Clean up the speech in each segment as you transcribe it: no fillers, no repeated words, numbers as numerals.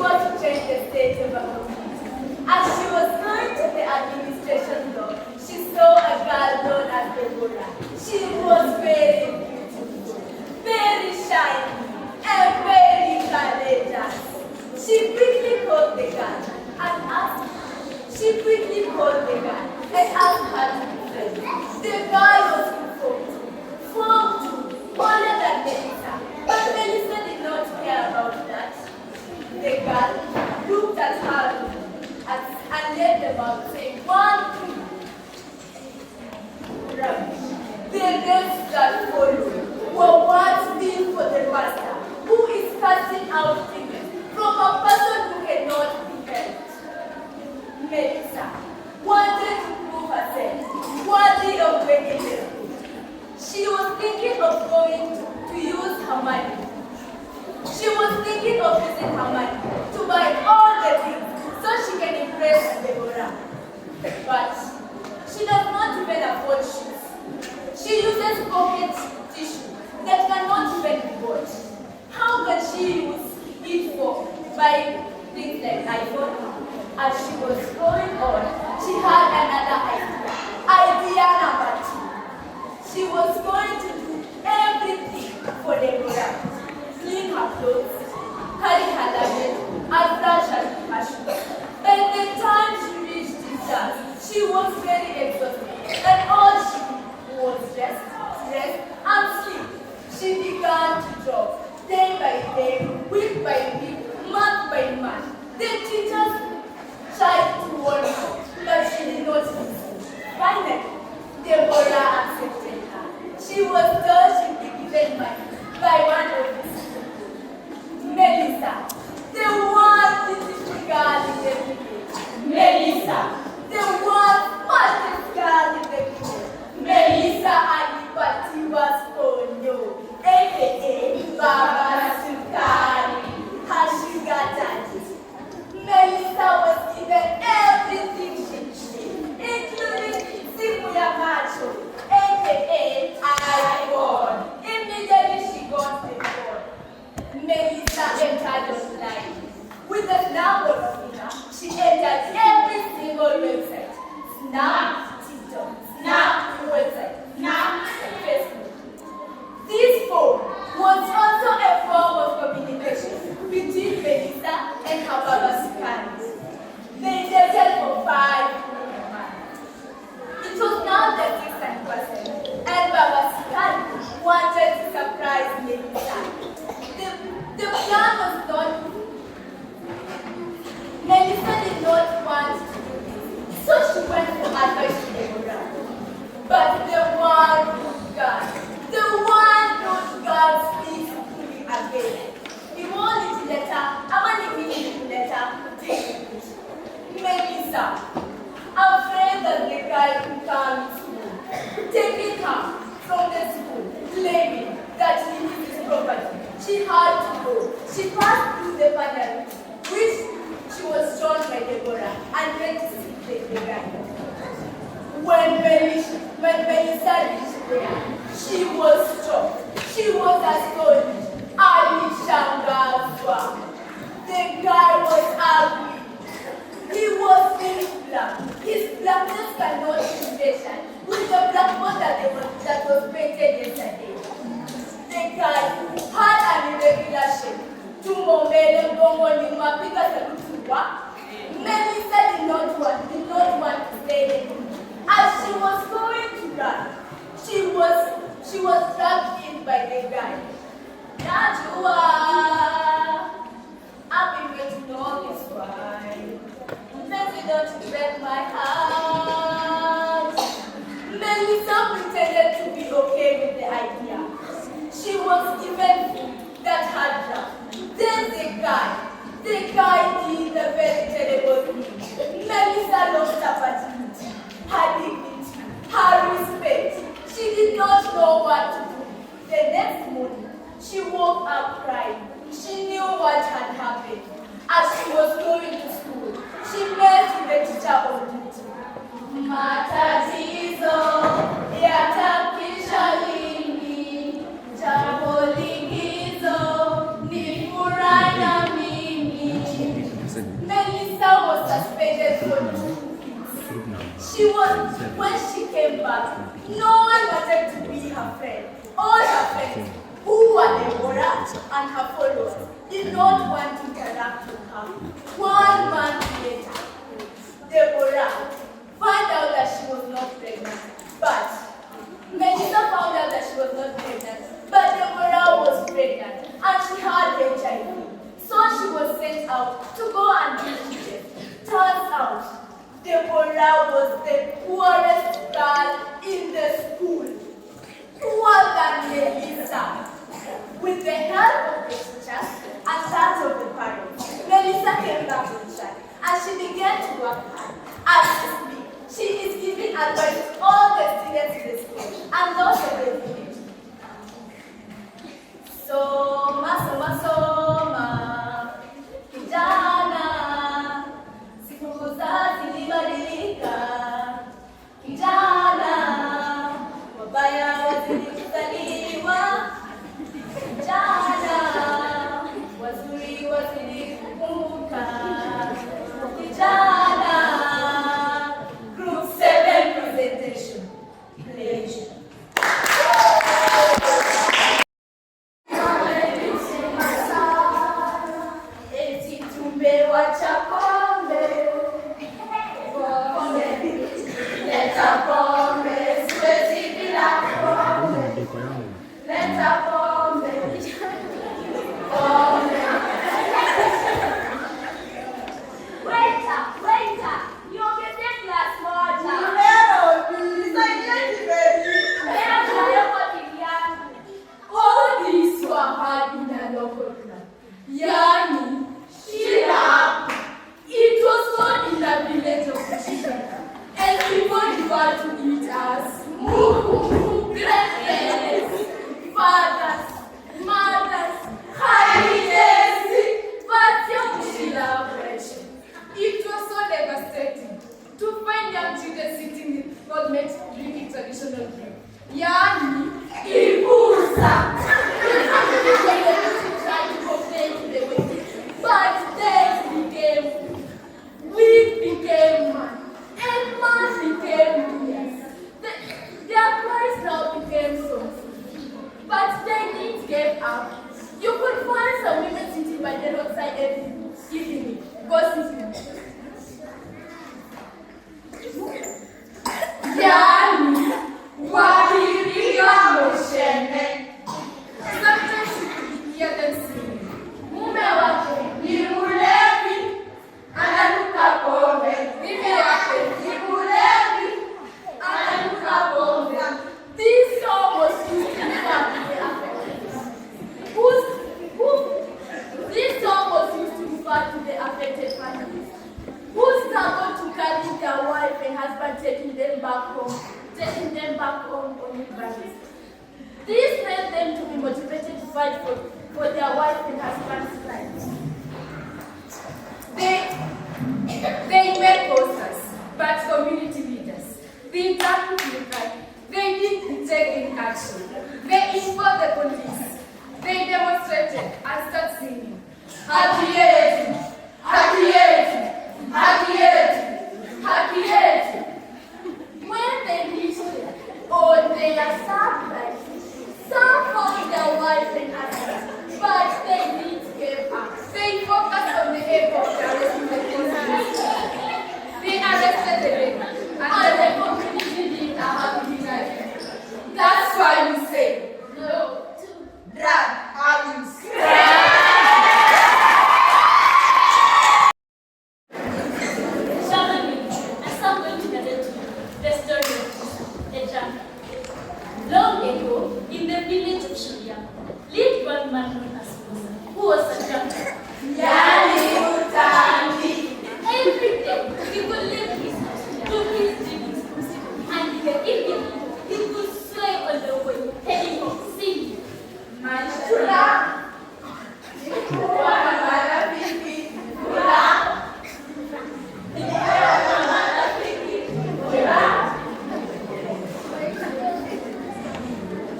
sure to change the state of her community. As she was going to the administration door, she saw a girl known as Deborah. She was very beautiful, very shiny, and very courageous. She quickly called the girl and asked her to be friends. The girl was informed, older than Melissa, but Melissa did not care about that. The girl looked at her and led them out, saying, "One thing, rubbish." The rest that followed were words meant for the pastor, who is casting out demons from a person who cannot be helped. Melissa wanted to prove herself worthy of making them. She was thinking of going to use her money. She was thinking of using her money to buy all the things so she can impress Deborah. But she does not even afford shoes. She uses pocket tissue that cannot even be bought. How can she use it for buying things like iPhone? As she was going on, she had another idea. Idea number 2. She was going to do everything for Deborah. Clean her clothes, carry her luggage, and brush her shoes. By the time she reached the church, she was very exhausted, and all she did was rest, and sleep. She began to drop, day by day, week by week, month by month. The teachers tried to warn her, but she did not listen. Finally, Deborah accepted her. She was told she'd be given money by one of these people. Melissa, the one beautiful girl in the village. Melissa, the one fastest girl in the village. Melissa Alipatiwas Ponyo, a.k.a. Baba Sukari, her sugar daddy. Melissa was given everything she needed, including Simuya Macho, a.k.a. iPhone. Immediately she got the phone. Melissa entered online. With a snap of a finger, she entered every single website. Snap, TikTok, Snap, website, Snap, Facebook. This phone was also a form of communication between Melissa and her Baba Sukari. They dated for 5 months. It was now the 6th anniversary, and Baba Sukari wanted to surprise Melissa. The plan was not. Melissa did not want to do this, so she went for advice to Deborah. But the one good God speaks to me again. He won't leave the letter, I want to read the letter, take it. Melissa, afraid that the guy would come to school, taking her from the school, claiming that he is his property. She had to go. She passed through the panel, which she was shown by Deborah, and went to see the guy. When Melissa reached there, she was shocked. She was astonished. Alishangazwa. The guy was ugly. He was very black. His blackness cannot be measured with the blackboard that was painted yesterday. The guy had an irregular shape. Tumbo mbele, mgongo nyuma, piga saluti wa. Melissa did not want to stay there. As she was going to run, she was dragged in by the guy. Najua, I've been waiting all this while. Maybe don't break my heart. Melissa pretended to be okay with the idea. She was given food that had draft. Then the guy did a very terrible thing. Melissa lost her virginity, her dignity, her respect. She did not know what to do. The next morning, she woke up crying. She knew what had happened. As she was going to school, she met with the teacher on duty. Matatizo yatapisha lini, jambo likizo ni furaha mimi. back, no one wanted to be her friend. All her friends, who were Deborah and her followers, did not want to interact with her. 1 month later, Deborah found out that she was not pregnant, but Melissa found out that she was not pregnant, but Deborah was pregnant and she had HIV. So she was sent out to go and be treated. Turns out, Deborah was the poorest girl in the school. Poorer than Melissa. With the help of the teachers and that of the parents, Melissa came back to the church and she began to work hard. As she speaks, she is giving advice to all the students in the school and those of the village. Soma, kijana, siku zilibadilika. Kijana, wabaya wazidi kuzaliwa. Kijana, wazuri wazidi kukumbuka. Kijana, Group 7 presentation. Pleasure.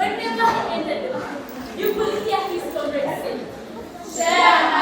Whenever I enter the you will hear his children say, share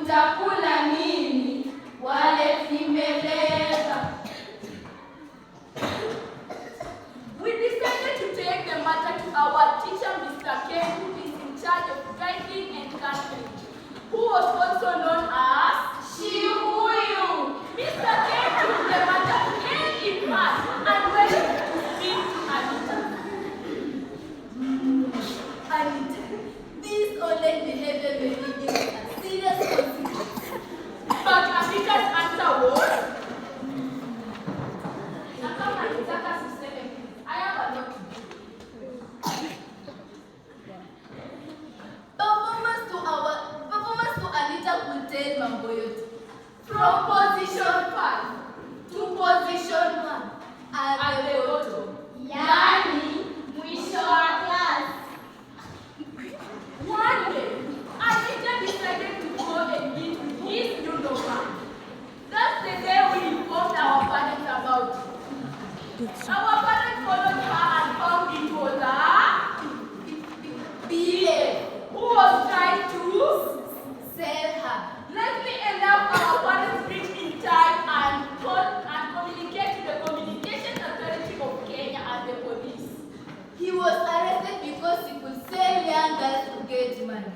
Utakula nini? Wale vimeleva. We decided to take the matter to our teacher, Mr. K, who is in charge of guiding and counseling, who was also known as Shihuyu. Mr. K took the matter in hand and went to speak to Anita. Anita, this online behavior may be given a serious consequence. But Anita's answer was, Nakama nitaka siseme kitu. I have a lot to do. Performance to Anita contained mambo yote. From position 5 to position 1 at the bottom. Yani, mwisho wa class. One day, Anita decided to go and meet with his new lover. That's the day we informed our parents about it. Our parents followed her and found it was a BA who was trying to sell her. Luckily enough, our parents reached in time and called and communicated to the Communication Authority of Kenya and the police. He was arrested because he could sell young girls to get money.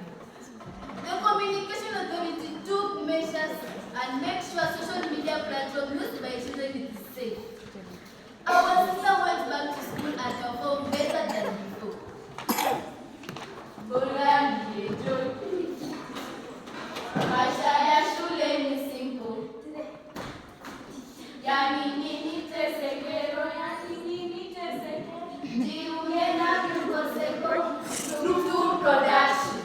The Communication Authority took measures and made sure social media platforms used by children is safe. Our sister went back to school and performed better than before. Maisha ya shule ni simple. Yani nini tesekero, yani nini tesekero. Jiunge na Mkoseko, Nutu Production.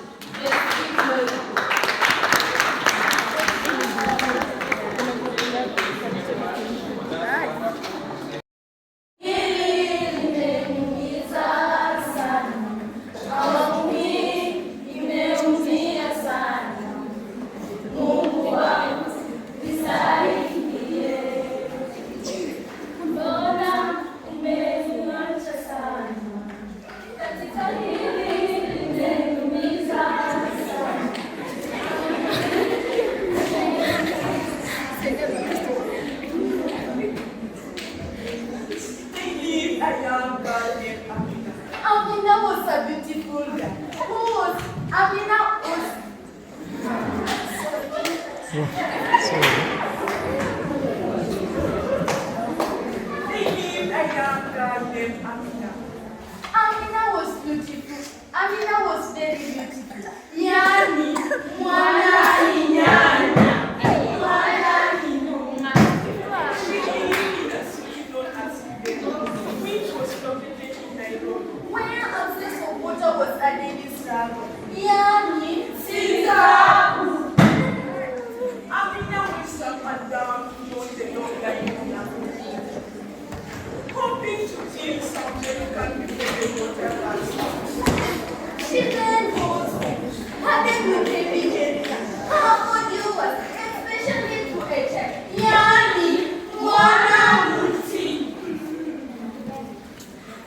Amina was a beautiful girl. Who was Amina was They lived a young girl named Amina. Amina was beautiful. Amina was very beautiful. Yani, mwana ni nyanya. Mwana ni nunga. She lived in a city known as Kjsea, which was located in Nairobi. Where access of water was a daily struggle. Yani, sitabu. Amina went up and down beyond the long line of Nairobi, hoping to kill some American before the water runs out. She then goes home, having with a behavior. Her body was especially to a child. Yani, mwana muti.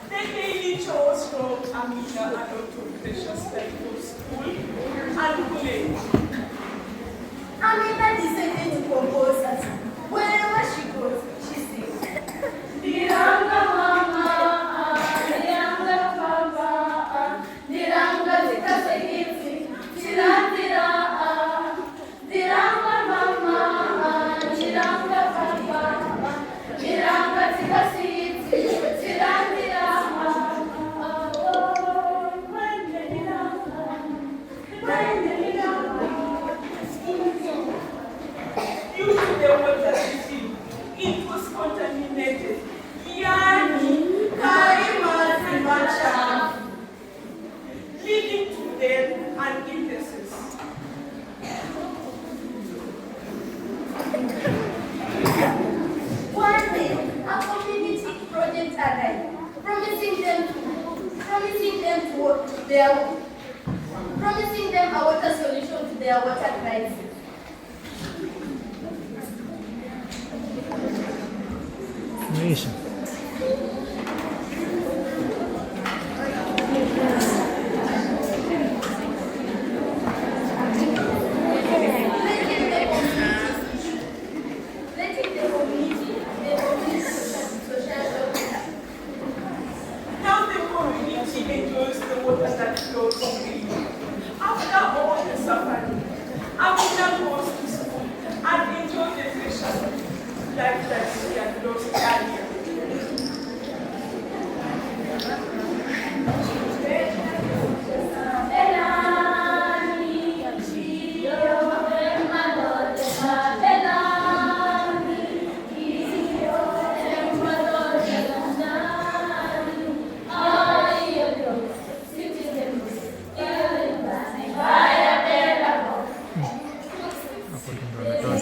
The daily chores from Amina a lot of precious like for school and play. Amina decided to compose a song. Wherever she goes, she sings. Diranga mama, diranga papa, diranga zikasegiti, dirandira, diranga mama, diranga papa, diranga zikasegiti, dirandira. Due to the water city, it was contaminated. Yani, karimazi machafu, leading to death and illnesses. One day, a community project arrived, promising them a water solution to their water crisis. Nation. Making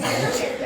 Right.